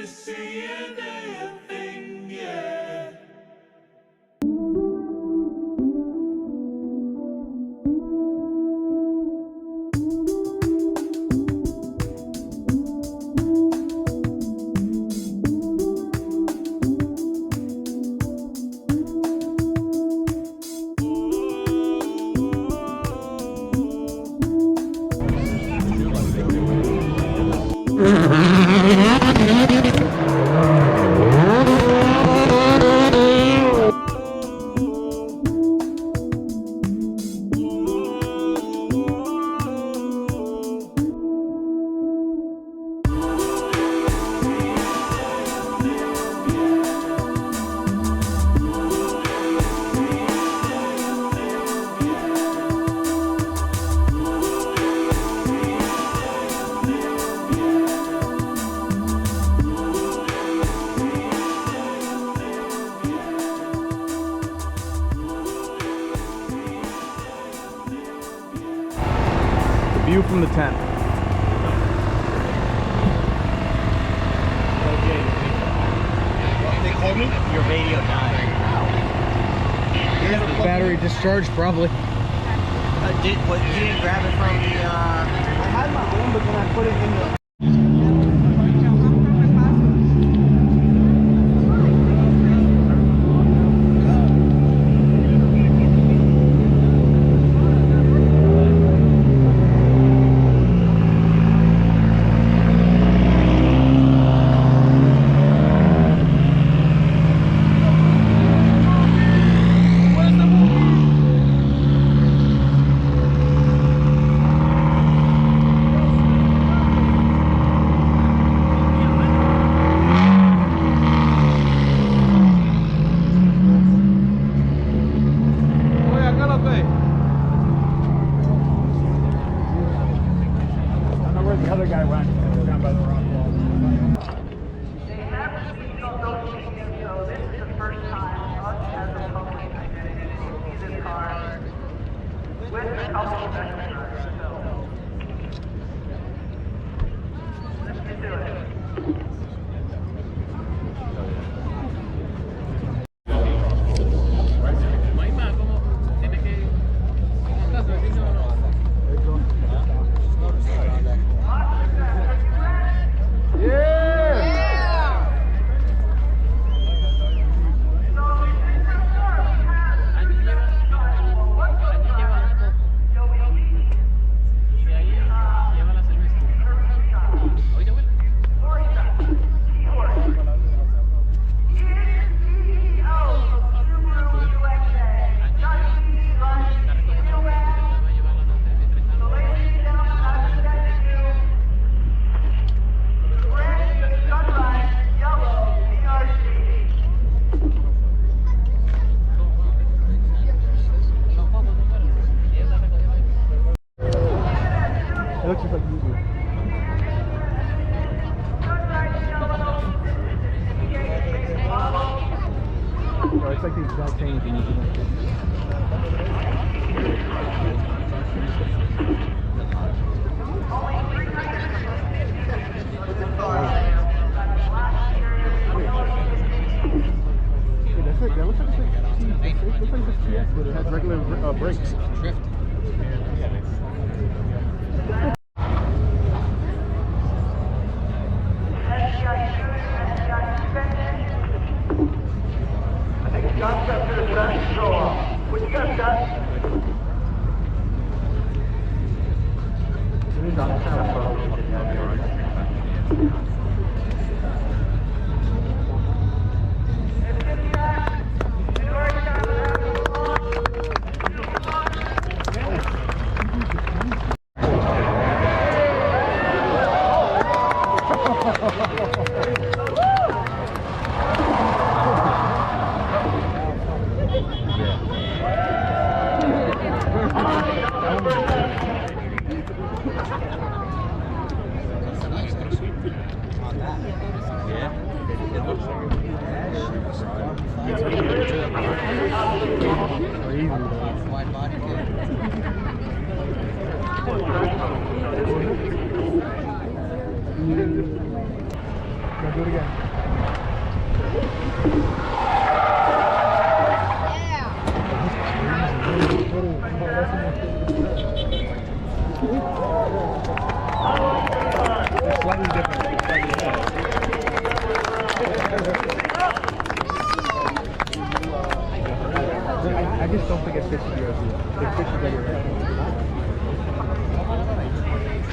see a damn thing yet. View from the tent. They called me? Your radio died. The battery discharged probably. You didn't grab it from the I had my own, but then I put it in the... The other guy went down by the rock wall. They haven't seen on social media, so this is the first time us as a public can see this car with a couple of extras. So let's get to it. It looks just like YouTube. Oh, it's like the exact same thing. That's it. That looks like it's like this TS, but it has regular brakes. drift. What you got, Scott? Wide body kit. Go do it again. It's slightly different. I just don't think it fits you as you. It fits you better right.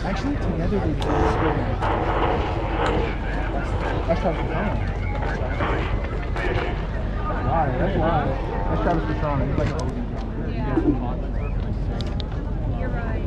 Actually, together they do spin. That's Travis Patron. Why? That's why. That's Travis Patron. He's like an OG. Yeah. You're right.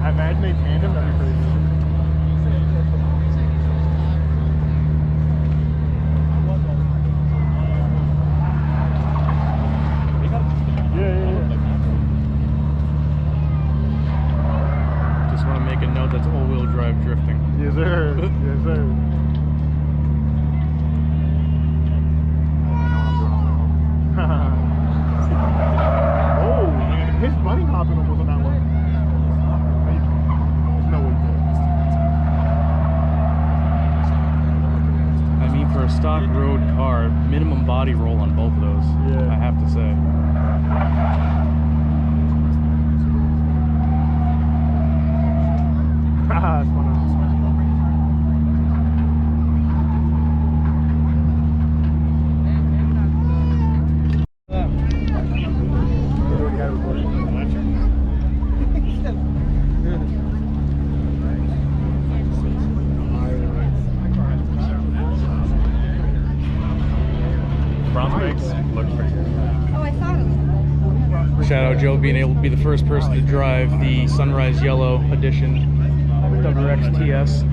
Imagine they tandem, that'd be crazy. Just want to make a note that's all-wheel drive drifting. Yes, sir. Yes, sir. Oh, his bunny hopping almost on that one. There's no way. I mean, for a stock road car, minimum body roll on both of those. Yeah. I have to say. Haha, it's funny. Shout out Joe being able to be the first person to drive the Sunrise Yellow Edition WRX TS.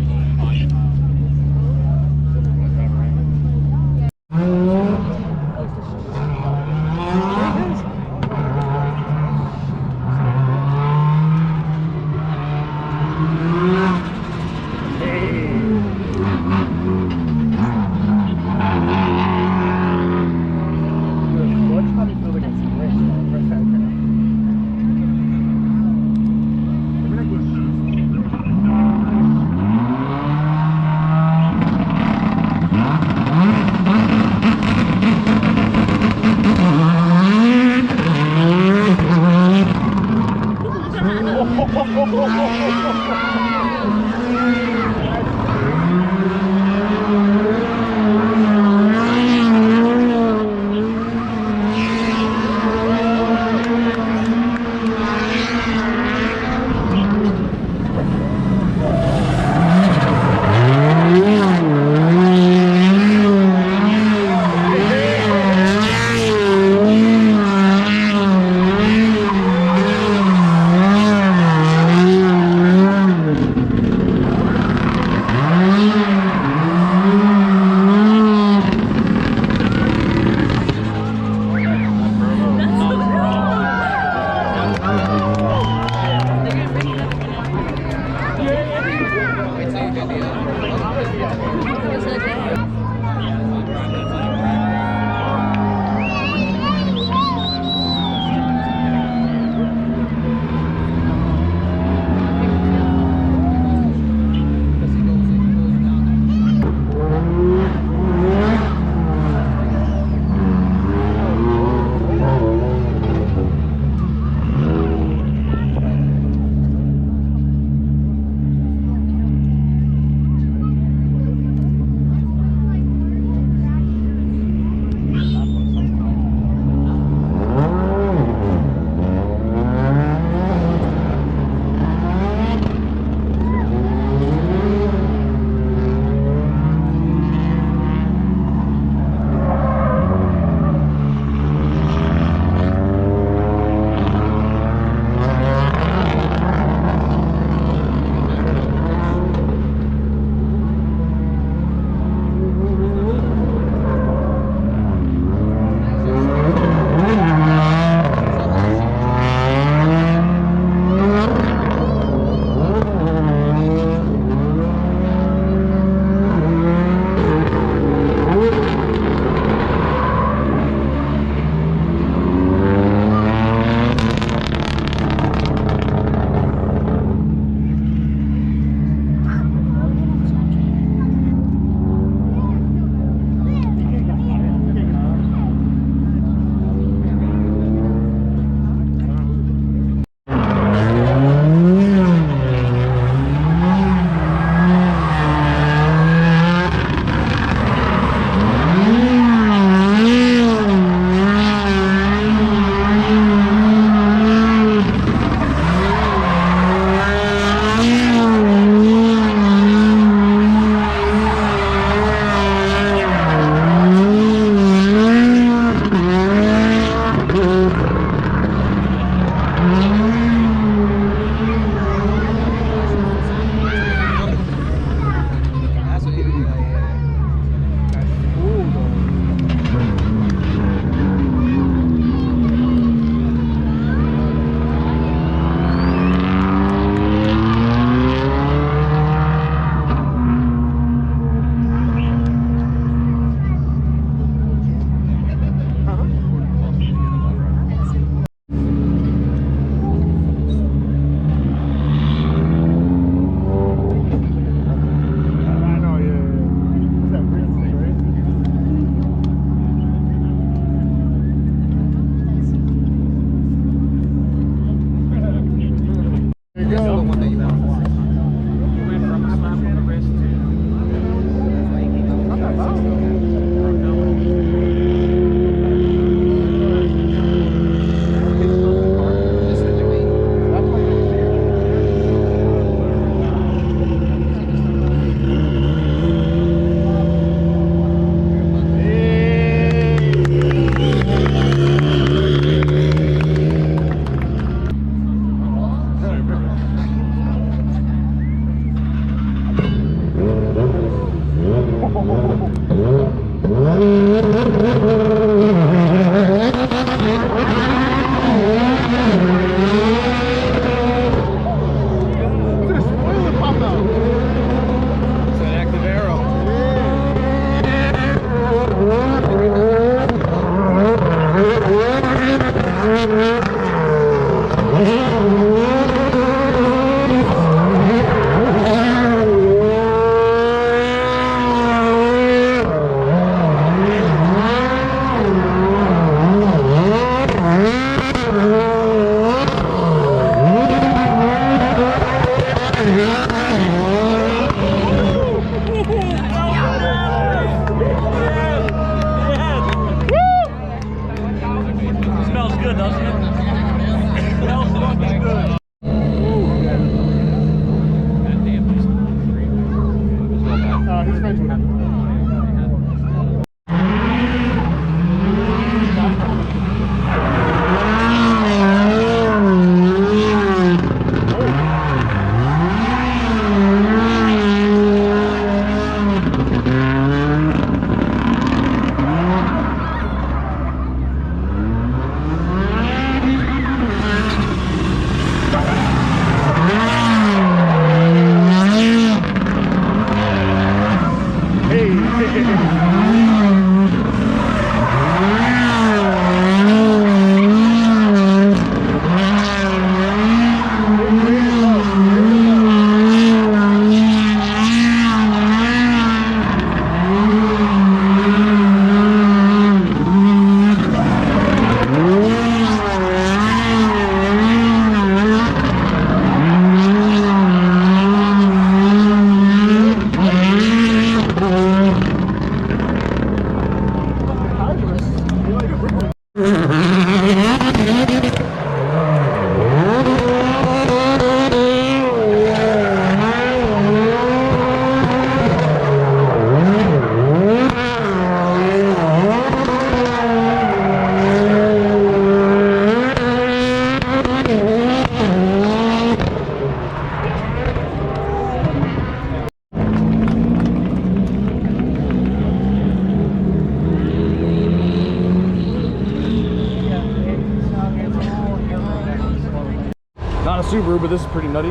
Not a Subaru, but this is pretty nutty.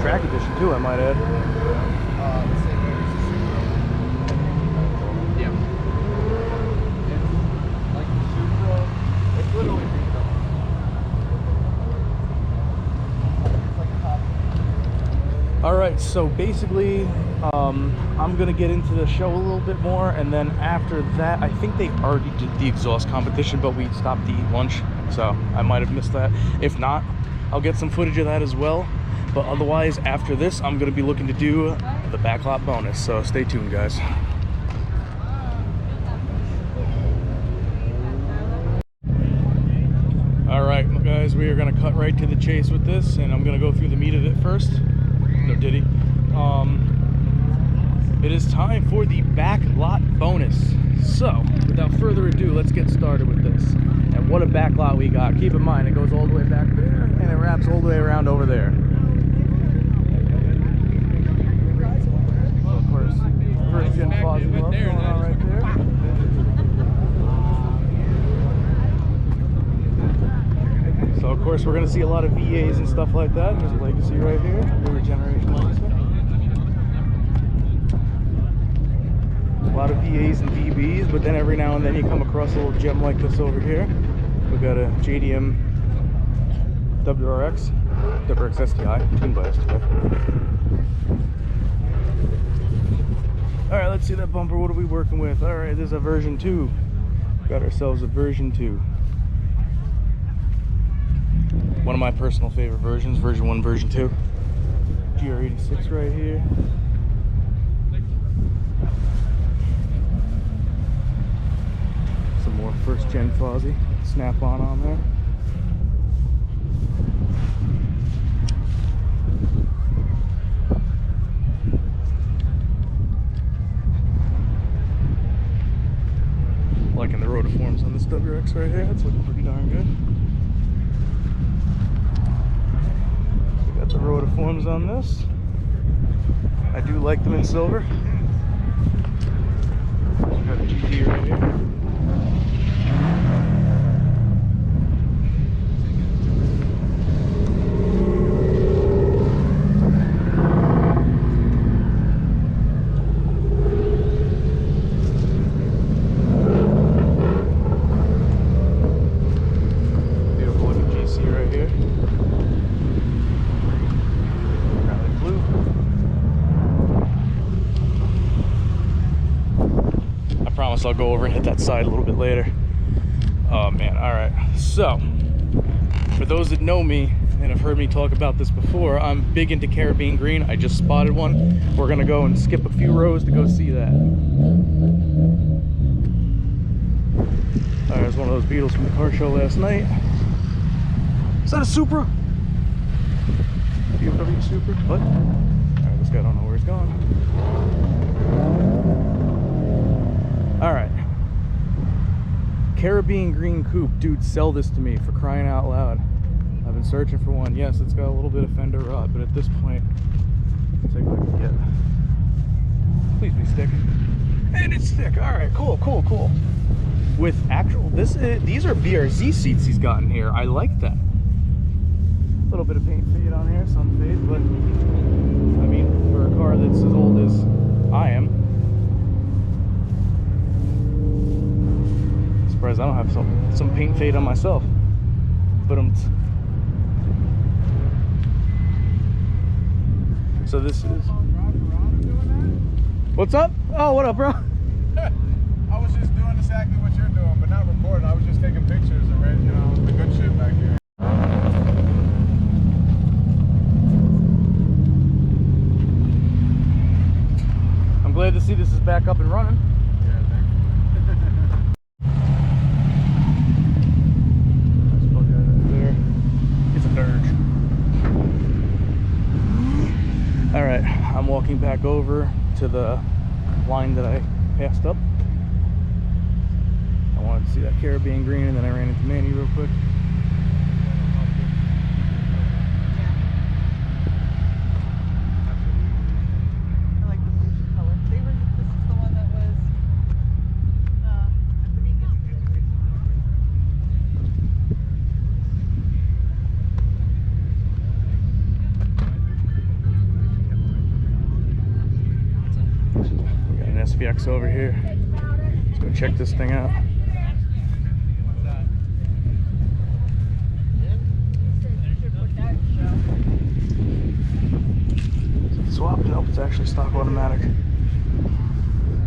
Track edition too, I might add. Yeah. It's like the Supra. It's literally rebuilt. It's like a top. All right, so basically, I'm gonna get into the show a little bit more, and then after that, I think they already did the exhaust competition, but we stopped to eat lunch, so I might have missed that. If not, I'll get some footage of that as well. But otherwise, after this, I'm gonna be looking to do the backlot bonus, so stay tuned, guys. All right, guys, we are gonna cut right to the chase with this, and I'm gonna go through the meat of it first. No diddy. It is time for the backlot bonus. So, without further ado, let's get started with this. And what a backlot we got. Keep in mind, it goes all the way back there, and it wraps all the way around over there. So, of course, first gen Fozzy Love going on right there. So, of course, we're going to see a lot of VAs and stuff like that. There's a Legacy right here, newer generation Legacy. A lot of VAs and VBs, but then every now and then you come across a little gem like this over here. We've got a JDM WRX STI, tuned by STI. Alright, let's see that bumper. What are we working with? Alright, this is a version 2. Got ourselves a version 2. One of my personal favorite versions, version 1, version 2. GR86 right here. Some more first gen Fozzy snap-on there. Liking the rotiforms on this WRX right here. It's looking pretty darn good. We got the rotiforms on this. I do like them in silver. We got a GT right here. I'll go over and hit that side a little bit later. Oh man, all right. So, for those that know me and have heard me talk about this before, I'm big into Caribbean green. I just spotted one. We're gonna go and skip a few rows to go see that. All right, there's one of those Beetles from the car show last night. Is that a Supra? BMW Supra? What? All right, this guy don't know where he's going. All right, Caribbean green coupe. Dude, sell this to me, for crying out loud. I've been searching for one. Yes, it's got a little bit of fender rot, but at this point, I'll take what I can get. Please be stick. And it's stick. All right, cool, cool, cool. With actual, these are BRZ seats he's got in here. I like that. A little bit of paint fade on here, some fade, but I mean, for a car that's as old as I am, surprised I don't have some paint fade on myself. But so this is. What's up? Oh, what up, bro? I was just doing exactly what you're doing, but not recording. I was just taking pictures and read, you know, the good shit back here. I'm glad to see this is back up and running. Yeah, thank you. It's a dirge. All right, I'm walking back over to the line that I passed up. I wanted to see that Caribbean green, and then I ran into Manny real quick. I like the blue color. This is the one that was at the weekend. SVX over here. Let's go check this thing out. Swap? Nope, it's actually stock automatic.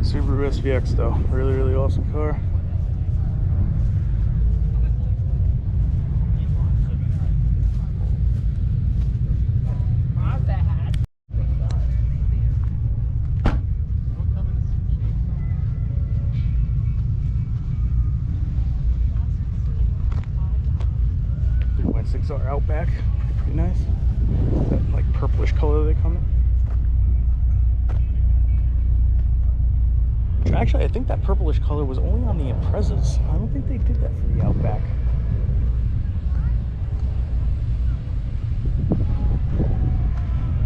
Subaru SVX though, really, really awesome car. Our Outback, pretty nice. That like purplish color they come in. Actually, I think that purplish color was only on the Imprezas. I don't think they did that for the Outback.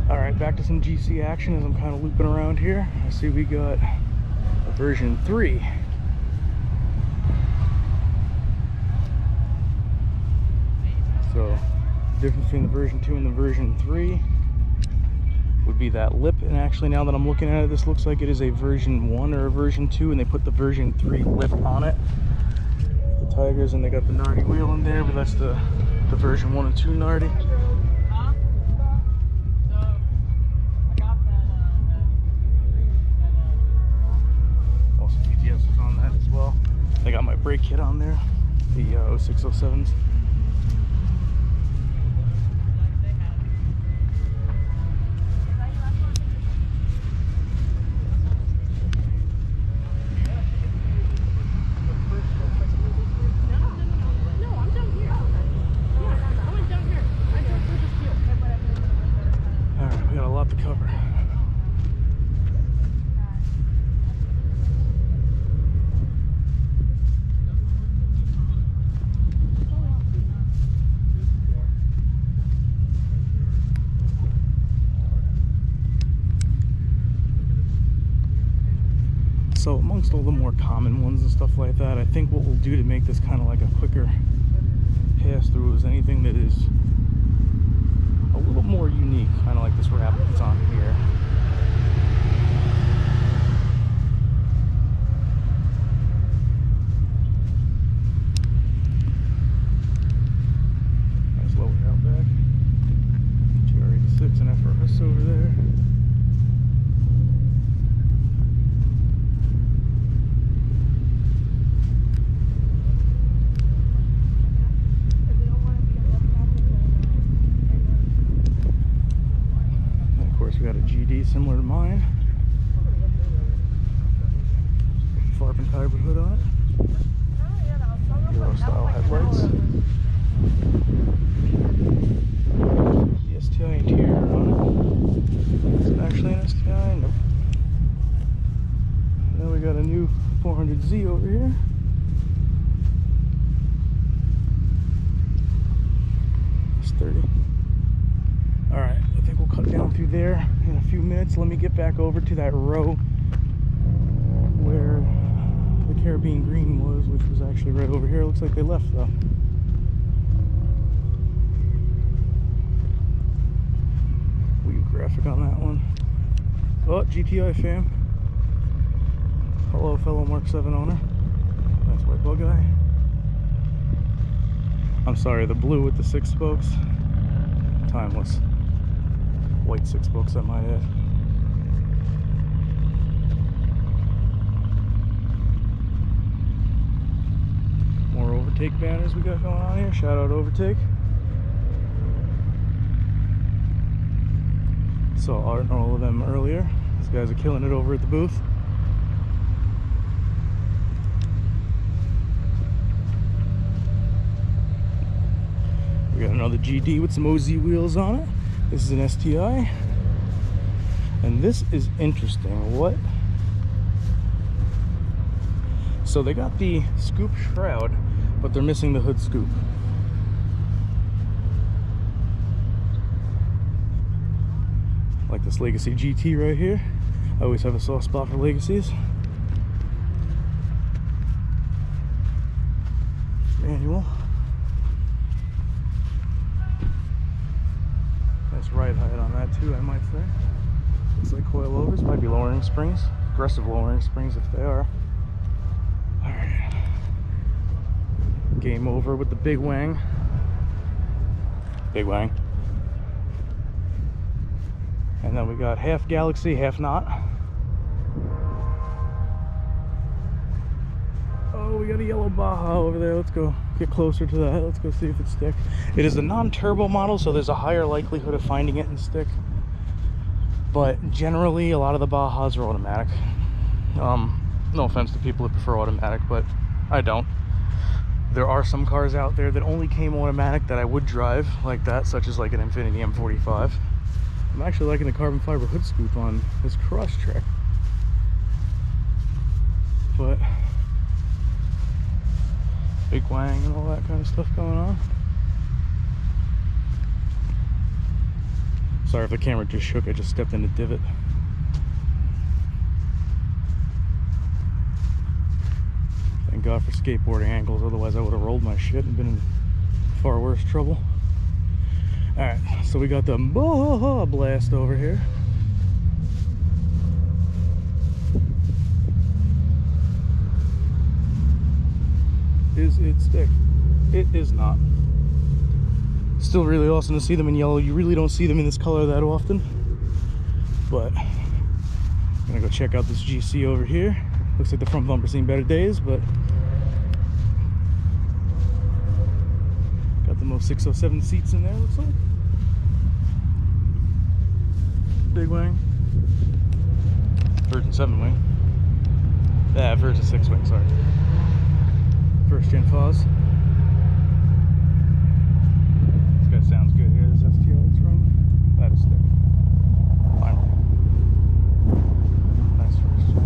All right, back to some GC action as I'm kind of looping around here. I see we got a version 3. So, the difference between the version 2 and the version 3 would be that lip. And actually, now that I'm looking at it, this looks like it is a version 1 or a version 2, and they put the version 3 lip on it. The Tigers, and they got the Nardi wheel in there, but that's the version 1 and 2 Nardi. Also, GPS is on that as well. I got my brake kit on there, the 0607s. So amongst all the more common ones and stuff like that, I think what we'll do to make this kind of like a quicker pass through is anything that is a little more unique, kind of like this wrap that's on here. Nice lower Outback. GR86 and FRS over there. We got a GD similar to mine. Farben hybrid hood on it. Euro style headlights. The STI interior on it. Is it actually an STI? Nope. Now we got a new 400Z over here. It's 30. Alright, I think we'll cut down through there in a few minutes. Let me get back over to that row where the Caribbean green was, which was actually right over here. Looks like they left though. Weird graphic on that one. Oh, GTI fam. Hello, fellow Mark 7 owner. Nice white bug eye. I'm sorry, the blue with the 6 spokes. Timeless. White 6 spokes, I might add. More overtake banners we got going on here. Shout out overtake. Saw all of them earlier. These guys are killing it over at the booth. We got another GD with some OZ wheels on it. This is an STI. And this is interesting. What? So they got the scoop shroud, but they're missing the hood scoop. Like this Legacy GT right here. I always have a soft spot for Legacies. Manual. Nice ride height on that too, I might say. Looks like coilovers, might be lowering springs. aggressive lowering springs if they are. Alright. Game over with the big wang. Big wang. And then we got half Galaxy, half not. Oh, we got a yellow Baja over there. Let's go get closer to that. Let's go see if it's stick. It is a non-turbo model, so there's a higher likelihood of finding it in stick. But generally, a lot of the Bajas are automatic. No offense to people that prefer automatic, but I don't. There are some cars out there that only came automatic that I would drive like that, such as like an Infiniti M45. I'm actually liking the carbon fiber hood scoop on this cross track. But big wang and all that kind of stuff going on. Sorry if the camera just shook, I just stepped in the divot. Thank God for skateboarding ankles, otherwise I would have rolled my shit and been in far worse trouble. Alright, so we got the Baja Blast over here. Is it stick? It is not. Still really awesome to see them in yellow. You really don't see them in this color that often. But I'm gonna go check out this GC over here. Looks like the front bumper's seen better days, but got the most 607 seats in there, looks like. Big wing. Version 7 wing. Yeah, version 6 wing, sorry. First gen Foz. This guy sounds good here, this STLX run. That is stick. Finally. Nice first gen.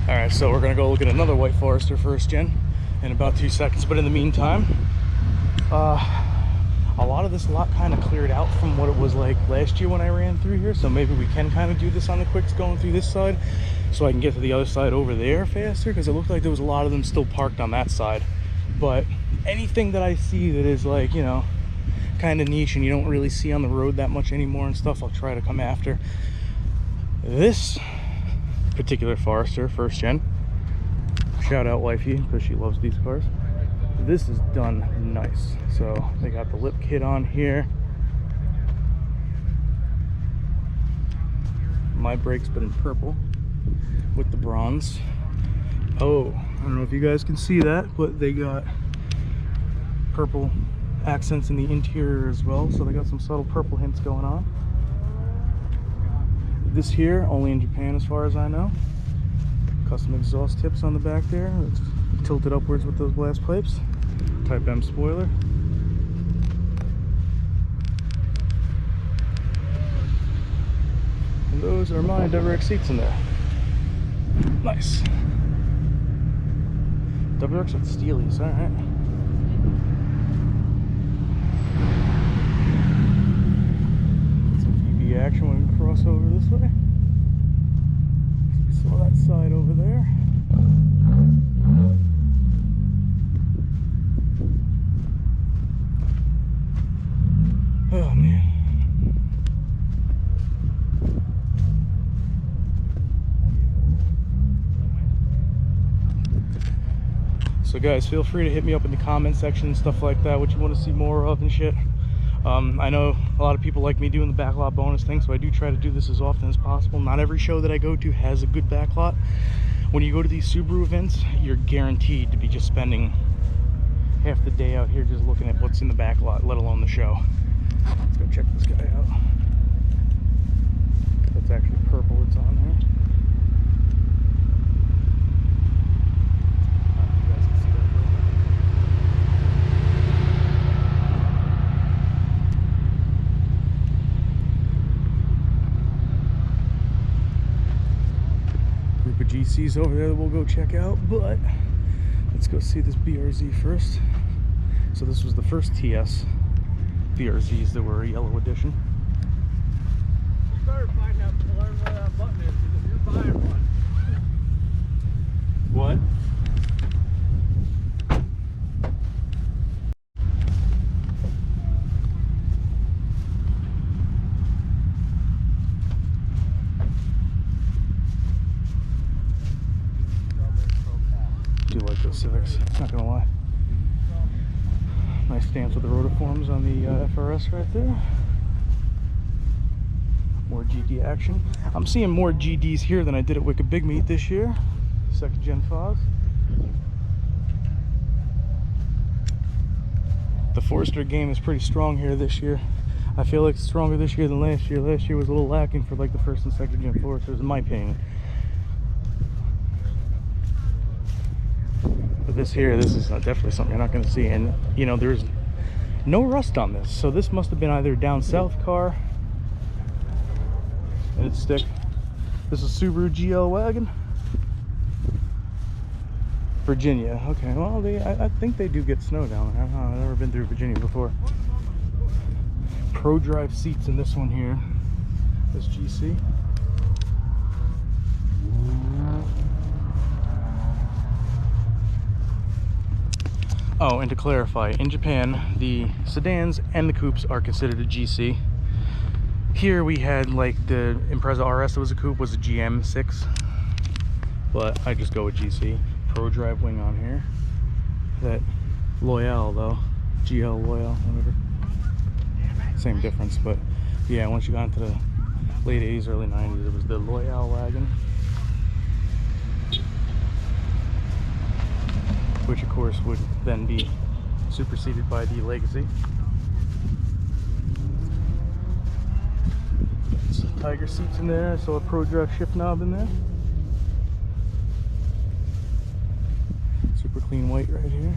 Alright, so we're gonna go look at another White Forester first gen in about 2 seconds, but in the meantime, a lot of this lot kind of cleared out from what it was like last year when I ran through here, so maybe we can kind of do this on the quicks going through this side so I can get to the other side over there faster, because it looked like there was a lot of them still parked on that side. But anything that I see that is like, you know, kind of niche and you don't really see on the road that much anymore and stuff, I'll try to come after. This particular Forester first gen, shout out wifey because she loves these cars. This is done nice. So they got the lip kit on here. My brakes but in purple with the bronze. Oh, I don't know if you guys can see that, but they got purple accents in the interior as well, so they got some subtle purple hints going on. This here only in Japan as far as I know. Custom exhaust tips on the back there. It's tilted upwards with those blast pipes. Type M spoiler. And those are my WRX seats in there. Nice. WRX with Steelies, alright. Some EV action when we cross over this way. We saw that side over there. Oh man. So guys, feel free to hit me up in the comment section and stuff like that, what you want to see more of and shit. I know a lot of people like me doing the backlot bonus thing, so I do try to do this as often as possible. Not every show that I go to has a good backlot. When you go to these Subaru events, you're guaranteed to be just spending half the day out here just looking at what's in the backlot, let alone the show. Let's go check this guy out. That's actually purple, it's on there. You guys can see that group of GCs over there that we'll go check out, but let's go see this BRZ first. So this was the first TS BRZs that were a yellow edition. You better find out to learn where that button is, because if you're buying one. What? the Civics, not gonna lie. Nice stance with the rotiforms on the FRS right there. More GD action. I'm seeing more GDs here than I did at Wicked Big Meat this year. Second gen FOS. The Forester game is pretty strong here this year. I feel like it's stronger this year than last year. Last year was a little lacking for like the first and second gen Foresters, in my opinion. But this is definitely something you're not going to see. And you know, there's no rust on this, so this must have been either down south car. And it's stick. This is Subaru GL wagon. Virginia. Okay, well, I think they do get snow down there. I've never been through Virginia before. Pro Drive seats in this one here. This GC. Oh, and to clarify, in Japan, the sedans and the coupes are considered a GC. Here we had like the Impreza RS that was a coupe was a GM6, but I just go with GC. Pro Drive wing on here. That Loyale though, GL Loyale, whatever. Same difference, but yeah, once you got into the late 80s, early 90s, it was the Loyale wagon. Which of course would then be superseded by the Legacy. Some Tiger seats in there. I saw a Pro Drive shift knob in there. Super clean white right here.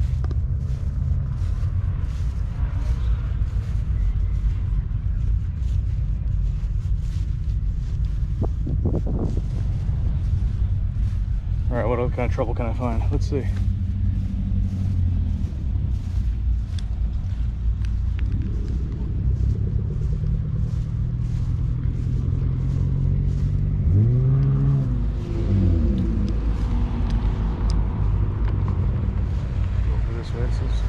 Alright, what other kind of trouble can I find? Let's see.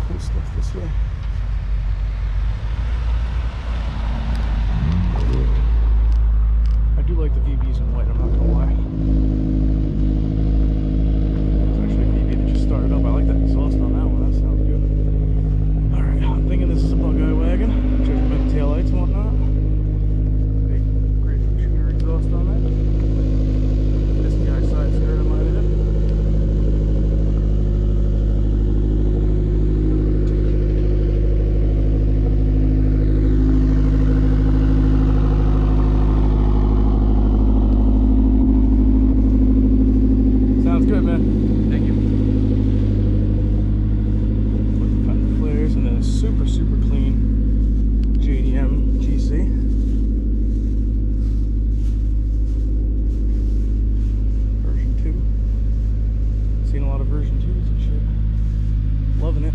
Cool stuff this way. I do like the VBs in white, I'm not gonna lie. It's actually a VB that just started up. I like that exhaust on that one, that sounds good. Alright, I'm thinking this is a Bug-Eye wagon. Judging by the taillights and whatnot. Big, great shooter exhaust on that. SDI side skirt on my head. Super clean JDM GC. Version 2. Seen a lot of version 2s and shit. Loving it.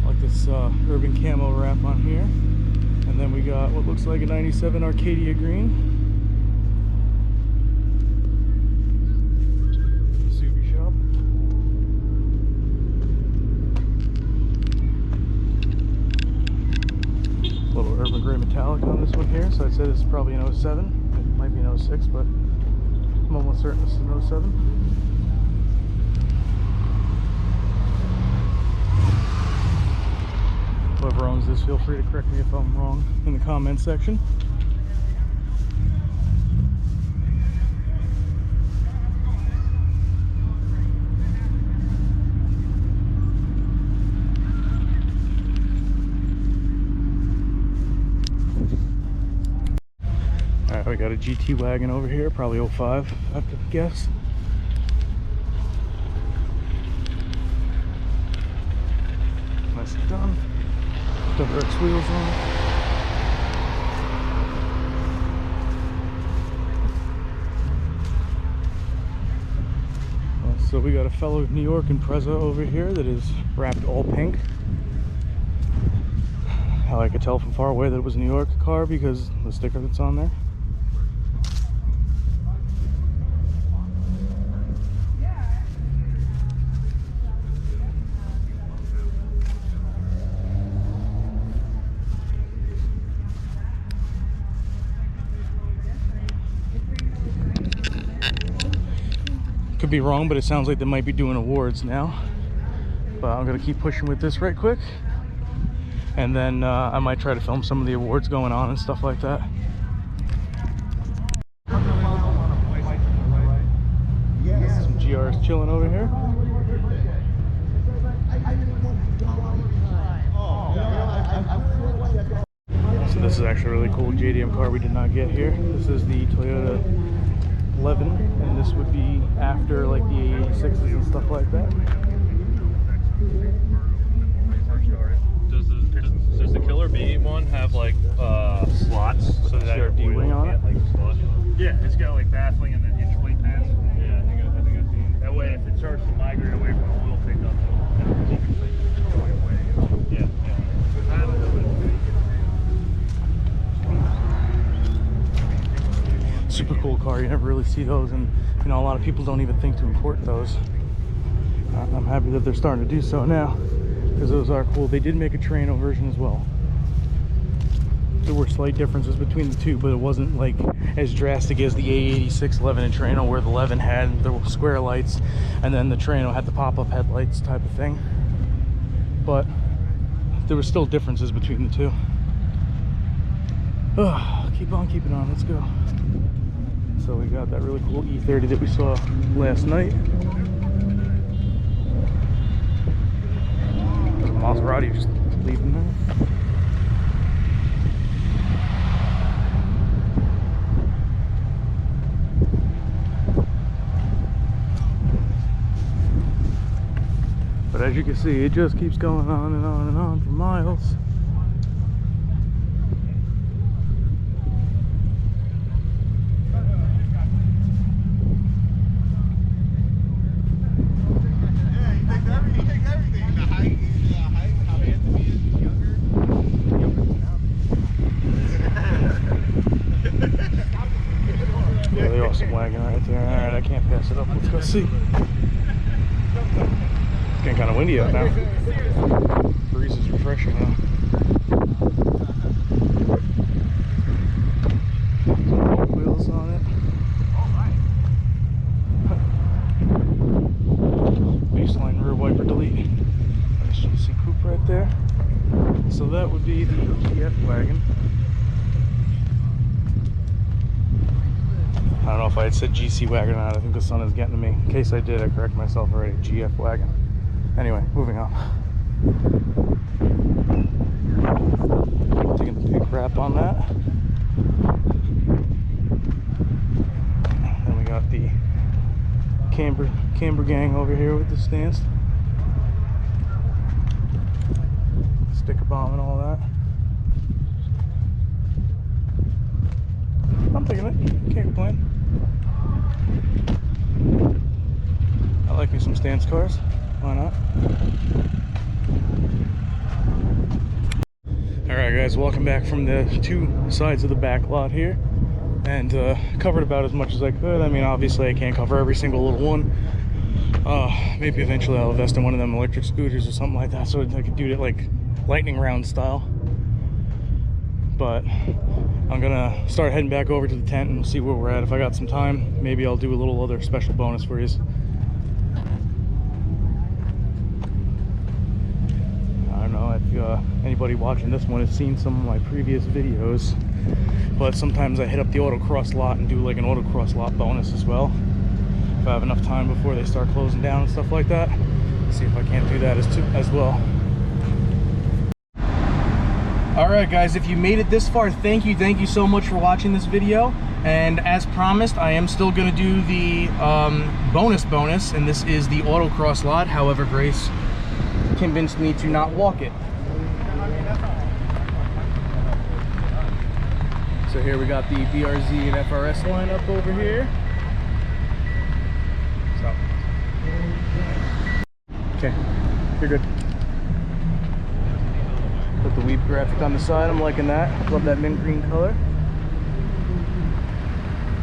I like this urban camo wrap on here. And then we got what looks like a 97 Arcadia green. Little urban gray metallic on this one here, so I'd say this is probably an 07. It might be an 06, but I'm almost certain this is an 07. Whoever owns this, feel free to correct me if I'm wrong in the comment section. Alright, we got a GT wagon over here, probably 05, I have to guess. Nicely done. Double X wheels on it. So we got a fellow New York Impreza over here that is wrapped all pink. How I could tell from far away that it was a New York car because the sticker that's on there. Could be wrong, but it sounds like they might be doing awards now. But I'm gonna keep pushing with this right quick, and then I might try to film some of the awards going on and stuff like that. Some GRs chilling over here. So this is actually a really cool JDM car we did not get here. This is the Toyota 11, and this would be after like the 86s and stuff like that. Does the Killer B one have like slots so that CRD wing on it? Like slot? Yeah, it's got like baffling and then hinge plate pads. Yeah, I think I've seen. That way, if it starts to migrate away from the oil pickup, yeah. Super cool car. You never really see those, and you know, a lot of people don't even think to import those. I'm happy that they're starting to do so now, because those are cool. They did make a Trano version as well. There were slight differences between the two, but it wasn't like as drastic as the A86 11 and Trano, where the 11 had the square lights and then the Trano had the pop-up headlights type of thing. But there were still differences between the two. Keep on keeping on, let's go. So we got that really cool E30 that we saw last night. There's a Maserati just leaving there. But as you can see, it just keeps going on and on and on for miles. Really awesome wagon right there. Alright, I can't pass it up. Let's go see. It's getting kind of windy out now. Breeze is refreshing though. Some wheels on it. Baseline rear wiper delete. Nice GC coupe right there. So that would be the GF wagon. I don't know if I had said GC wagon or not. I think the sun is getting to me. In case I did, I correct myself already. GF wagon. Anyway, moving on. Taking the big wrap on that. Then we got the camber gang over here with the stance. Sticker bomb and all that. I'm taking it. Can't complain. I like me some stance cars. Why not? Alright guys, welcome back from the two sides of the back lot here. And covered about as much as I could. I mean, obviously I can't cover every single little one. Maybe eventually I'll invest in one of them electric scooters or something like that, so I could do it like lightning round style. But I'm gonna start heading back over to the tent and we'll see where we're at. If I got some time, maybe I'll do a little other special bonus for you. I don't know if anybody watching this one has seen some of my previous videos, but sometimes I hit up the Autocross lot and do like an Autocross lot bonus as well. If I have enough time before they start closing down and stuff like that, see if I can't do that as well. Alright guys, if you made it this far, thank you so much for watching this video. And as promised, I am still going to do the bonus, and this is the Autocross lot. However, Grace convinced me to not walk it. So here we got the BRZ and FRS lineup over here. Stop. Okay, you're good. Put the Weep graphic on the side. I'm liking that. Love that mint green color.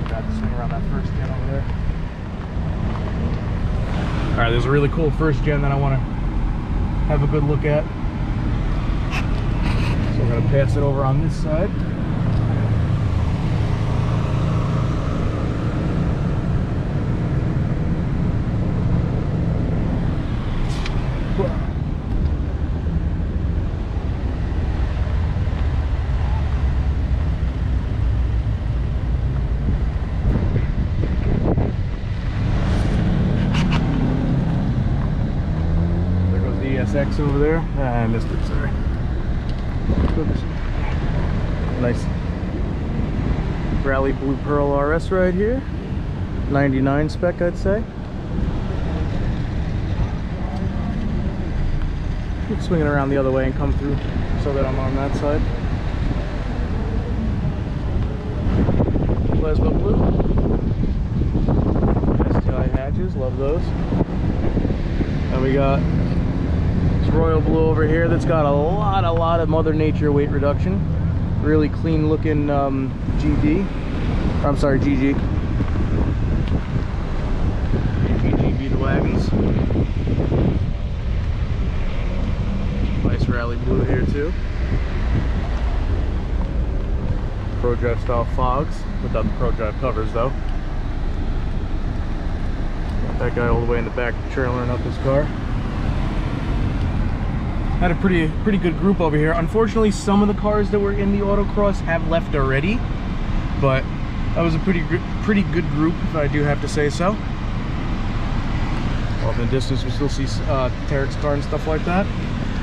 Got this thing around that first gen over there. Alright, there's a really cool first gen that I want to have a good look at. So we're going to pass it over on this side. over there. Ah, I missed it, sorry. Focus. Nice. Rally Blue Pearl RS right here. 99 spec, I'd say. Keep swinging around the other way and come through so that I'm on that side. Plasma blue. STI hatches, love those. And we got this royal blue over here that's got a lot of Mother Nature weight reduction. Really clean looking GD. I'm sorry, GG. GG beat the wagons. Nice rally blue here too. Pro Drive style fogs, without the Pro Drive covers though. Got that guy all the way in the back trailering up his car. Had a pretty good group over here. Unfortunately, some of the cars that were in the Autocross have left already, but that was a pretty good group, if I do have to say so. Off in the distance, we still see Tarek's car and stuff like that.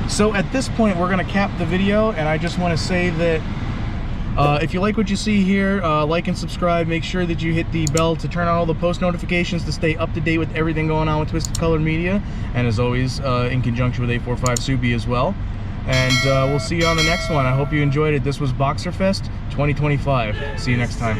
So at this point, we're gonna cap the video, and I just want to say that if you like what you see here, like and subscribe. Make sure that you hit the bell to turn on all the post notifications to stay up to date with everything going on with Twisted Color Media, and as always, in conjunction with 845 Subi as well. And we'll see you on the next one. I hope you enjoyed it. This was Boxerfest 2025. See you next time.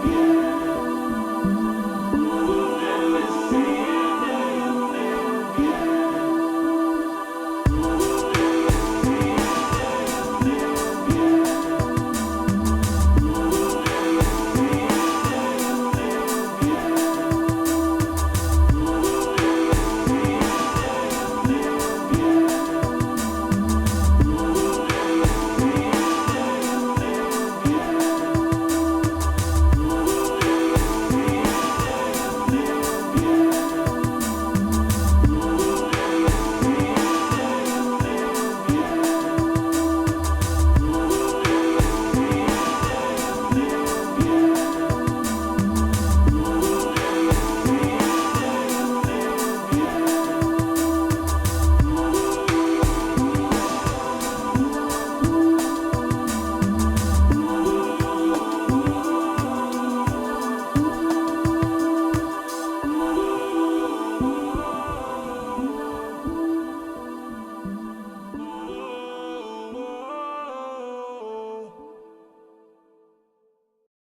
yeah.